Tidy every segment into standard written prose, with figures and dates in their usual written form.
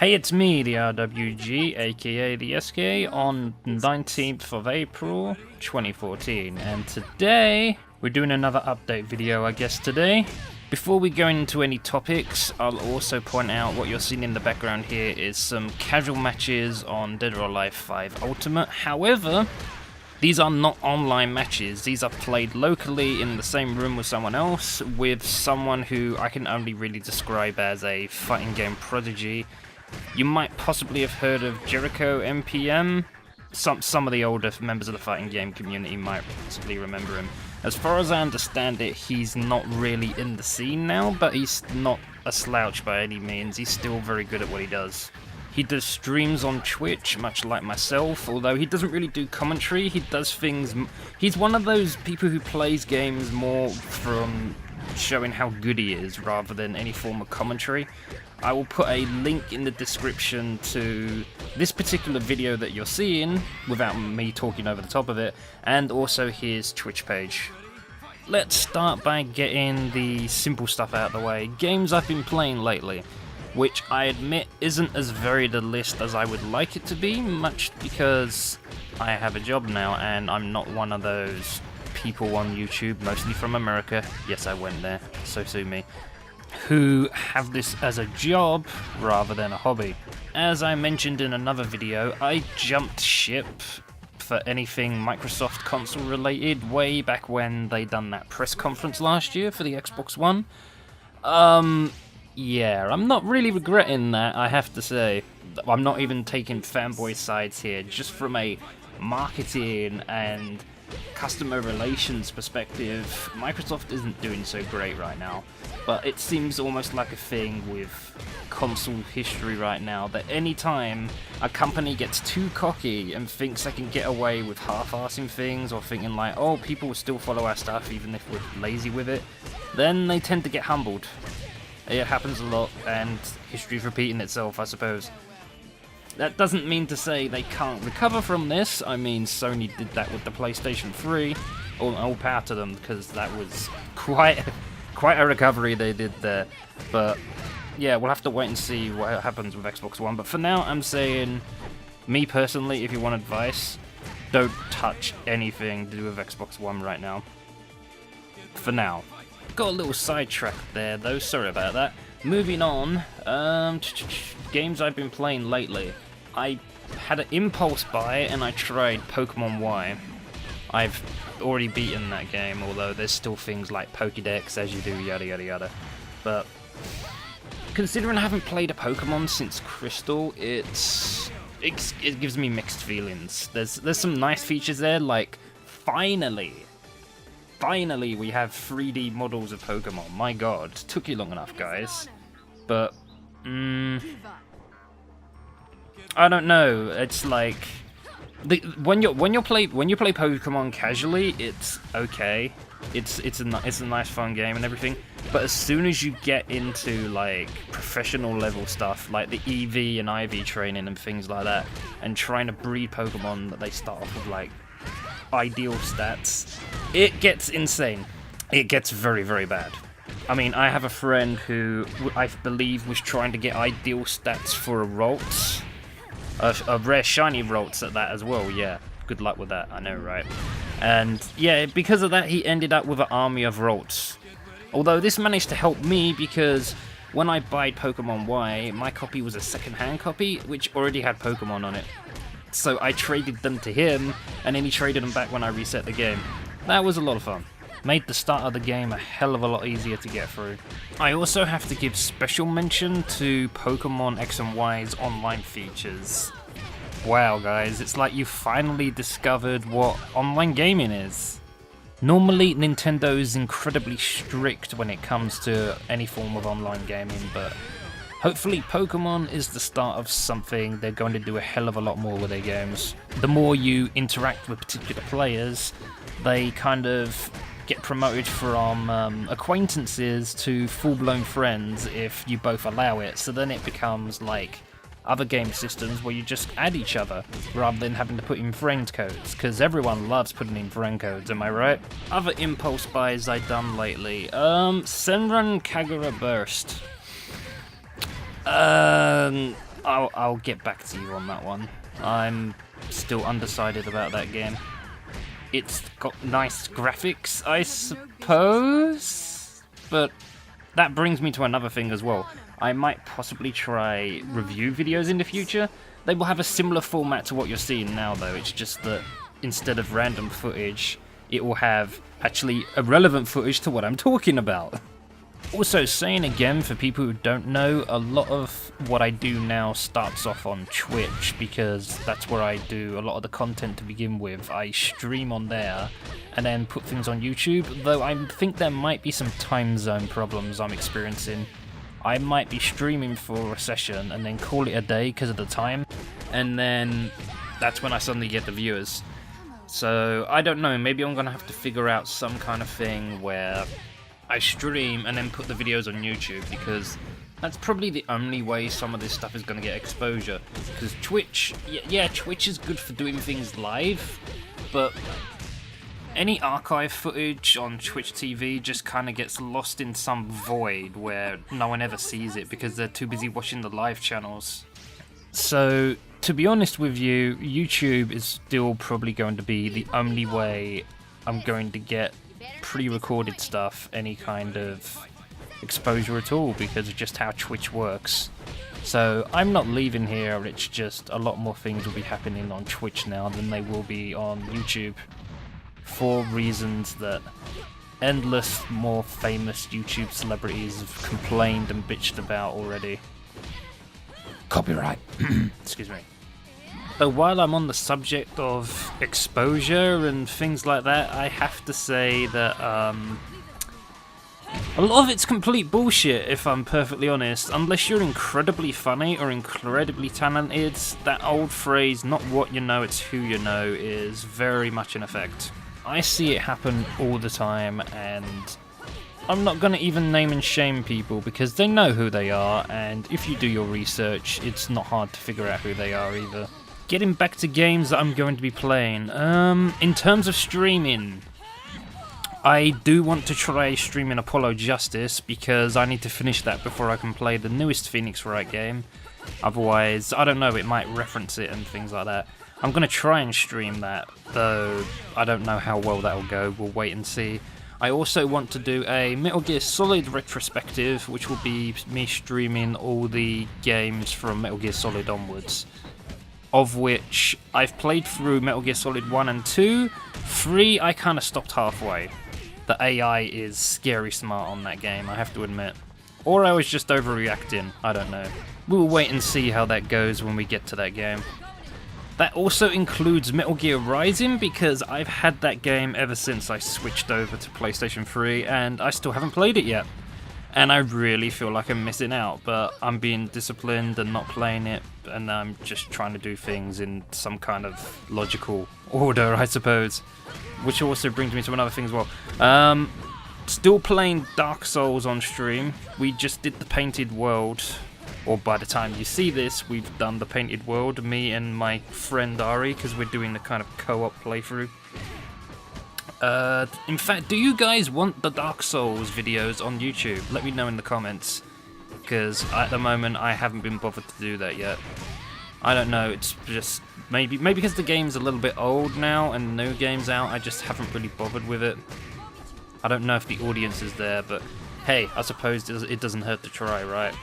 Hey, it's me, the RWG, aka the SK, on 19th of April 2014, and today we're doing another update video, I guess, today. Before we go into any topics, I'll also point out what you're seeing in the background here is some casual matches on Dead or Alive 5 Ultimate. However, these are not online matches, these are played locally in the same room with someone else, with someone who I can only really describe as a fighting game prodigy. You might possibly have heard of Jericho MPM. Some of the older members of the fighting game community might possibly remember him. As far as I understand it, he's not really in the scene now, but he's not a slouch by any means. He's still very good at what he does. He does streams on Twitch, much like myself, although he doesn't really do commentary. He does things... He's one of those people who plays games more from showing how good he is, rather than any form of commentary. I will put a link in the description to this particular video that you're seeing, without me talking over the top of it, and also his Twitch page. Let's start by getting the simple stuff out of the way. Games I've been playing lately, which I admit isn't as varied a list as I would like it to be, much because I have a job now and I'm not one of those people on YouTube, mostly from America, yes I went there, so sue me, who have this as a job rather than a hobby. As I mentioned in another video, I jumped ship for anything Microsoft console related way back when they done that press conference last year for the Xbox One. Yeah, I'm not really regretting that, I have to say. I'm not even taking fanboy sides here, just from a marketing and customer relations perspective, Microsoft isn't doing so great right now, but it seems almost like a thing with console history right now, that any time a company gets too cocky and thinks they can get away with half-arsing things, or thinking like, oh, people will still follow our stuff even if we're lazy with it, then they tend to get humbled. It happens a lot, and history's repeating itself, I suppose. That doesn't mean to say they can't recover from this. I mean, Sony did that with the PlayStation 3. All power to them, because that was quite a recovery they did there. But yeah, we'll have to wait and see what happens with Xbox One. But for now, I'm saying, me personally, if you want advice, don't touch anything to do with Xbox One right now. For now. Got a little sidetracked there, though. Sorry about that. Moving on, games I've been playing lately. I had an impulse buy and I tried Pokemon Y. I've already beaten that game, although there's still things like Pokédex, as you do, yada yada yada. But considering I haven't played a Pokemon since Crystal, it gives me mixed feelings. There's some nice features there, like finally we have 3D models of Pokemon. My god, took you long enough, guys. But I don't know. It's like when you play Pokemon casually, it's okay. It's a nice fun game and everything. But as soon as you get into like professional level stuff, like the EV and IV training and things like that, and trying to breed Pokemon that they start off with like ideal stats, it gets insane. It gets very, very bad. I mean, I have a friend who I believe was trying to get ideal stats for a Ralts, a rare shiny Ralts at that as well. Yeah, good luck with that, I know, right? And yeah, because of that, he ended up with an army of Ralts. Although this managed to help me, because when I buyed Pokemon Y, my copy was a second-hand copy, which already had Pokemon on it. So I traded them to him, and then he traded them back when I reset the game. That was a lot of fun. Made the start of the game a hell of a lot easier to get through. I also have to give special mention to Pokemon X and Y's online features. Wow guys, it's like you finally discovered what online gaming is. Normally Nintendo is incredibly strict when it comes to any form of online gaming, but hopefully Pokemon is the start of something they're going to do a hell of a lot more with their games. The more you interact with particular players, they kind of get promoted from acquaintances to full-blown friends if you both allow it, so then it becomes like other game systems where you just add each other rather than having to put in friend codes, because everyone loves putting in friend codes, am I right? Other impulse buys I've done lately, Senran Kagura Burst. I'll get back to you on that one. I'm still undecided about that game. It's got nice graphics, I suppose, but that brings me to another thing as well. I might possibly try review videos in the future. They will have a similar format to what you're seeing now though, it's just that instead of random footage, it will have actually irrelevant footage to what I'm talking about. Also, saying again, for people who don't know, a lot of what I do now starts off on Twitch, because that's where I do a lot of the content to begin with. I stream on there, and then put things on YouTube, though I think there might be some time zone problems I'm experiencing. I might be streaming for a session, and then call it a day because of the time, and then that's when I suddenly get the viewers. So, I don't know, maybe I'm gonna have to figure out some kind of thing where I stream and then put the videos on YouTube, because that's probably the only way some of this stuff is going to get exposure. Because Twitch, yeah, Twitch is good for doing things live, but any archive footage on Twitch TV just kind of gets lost in some void where no one ever sees it because they're too busy watching the live channels. So, to be honest with you, YouTube is still probably going to be the only way I'm going to get pre-recorded stuff, any kind of exposure at all, because of just how Twitch works. So I'm not leaving here, it's just a lot more things will be happening on Twitch now than they will be on YouTube, for reasons that endless more famous YouTube celebrities have complained and bitched about already. Copyright. Excuse me. So while I'm on the subject of exposure and things like that, I have to say that a lot of it's complete bullshit, if I'm perfectly honest. Unless you're incredibly funny or incredibly talented, that old phrase, not what you know, it's who you know, is very much in effect. I see it happen all the time, and I'm not going to even name and shame people because they know who they are, and if you do your research, it's not hard to figure out who they are either. Getting back to games that I'm going to be playing, in terms of streaming, I do want to try streaming Apollo Justice because I need to finish that before I can play the newest Phoenix Wright game. Otherwise, I don't know, it might reference it and things like that. I'm going to try and stream that, though I don't know how well that will go, we'll wait and see. I also want to do a Metal Gear Solid retrospective, which will be me streaming all the games from Metal Gear Solid onwards. Of which I've played through Metal Gear Solid 1 and 2. 3, I kind of stopped halfway. The AI is scary smart on that game, I have to admit. Or I was just overreacting, I don't know. We'll wait and see how that goes when we get to that game. That also includes Metal Gear Rising, because I've had that game ever since I switched over to PlayStation 3, and I still haven't played it yet. And I really feel like I'm missing out, but I'm being disciplined and not playing it, and I'm just trying to do things in some kind of logical order, I suppose. Which also brings me to another thing as well. Still playing Dark Souls on stream. We just did the Painted World, or by the time you see this, we've done the Painted World, me and my friend Ari, because we're doing the kind of co-op playthrough. In fact, do you guys want the Dark Souls videos on YouTube? Let me know in the comments, because at the moment I haven't been bothered to do that yet. I don't know, it's just maybe because the game's a little bit old now and new game's out, I just haven't really bothered with it. I don't know if the audience is there, but hey, I suppose it doesn't hurt to try, right?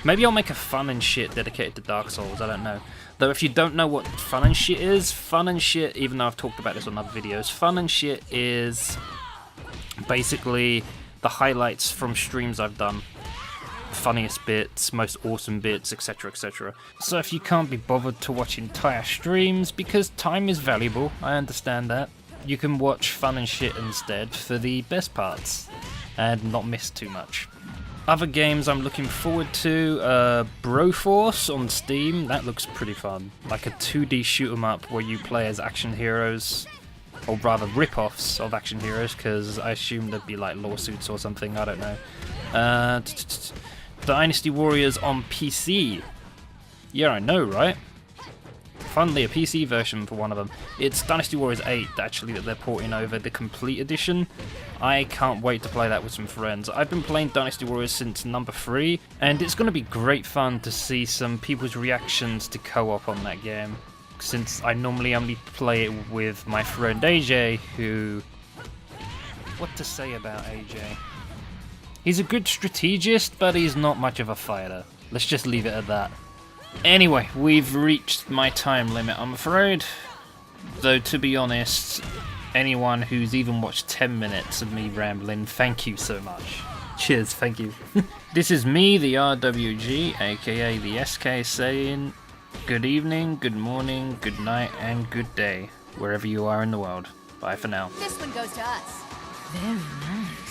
Maybe I'll make a fun and shit dedicated to Dark Souls, I don't know. Though if you don't know what fun and shit is, fun and shit, even though I've talked about this on other videos, fun and shit is basically the highlights from streams I've done. Funniest bits, most awesome bits, etc, etc. So if you can't be bothered to watch entire streams, because time is valuable, I understand that, you can watch fun and shit instead for the best parts, and not miss too much. Other games I'm looking forward to, Broforce on Steam, that looks pretty fun. Like a 2D shoot 'em up where you play as action heroes, or rather rip-offs of action heroes, because I assume there'd be like lawsuits or something, I don't know. Dynasty Warriors on PC. Yeah, I know, right? finally a PC version for one of them. It's Dynasty Warriors 8 actually that they're porting over, the complete edition. I can't wait to play that with some friends. I've been playing Dynasty Warriors since number 3, and it's going to be great fun to see some people's reactions to co-op on that game, since I normally only play it with my friend AJ, who... What to say about AJ? He's a good strategist, but he's not much of a fighter. Let's just leave it at that. Anyway, we've reached my time limit, I'm afraid. Though, to be honest, anyone who's even watched 10 minutes of me rambling, thank you so much. Cheers, thank you. This is me, the RWG, aka the SK, saying good evening, good morning, good night, and good day, wherever you are in the world. Bye for now. This one goes to us. Very nice.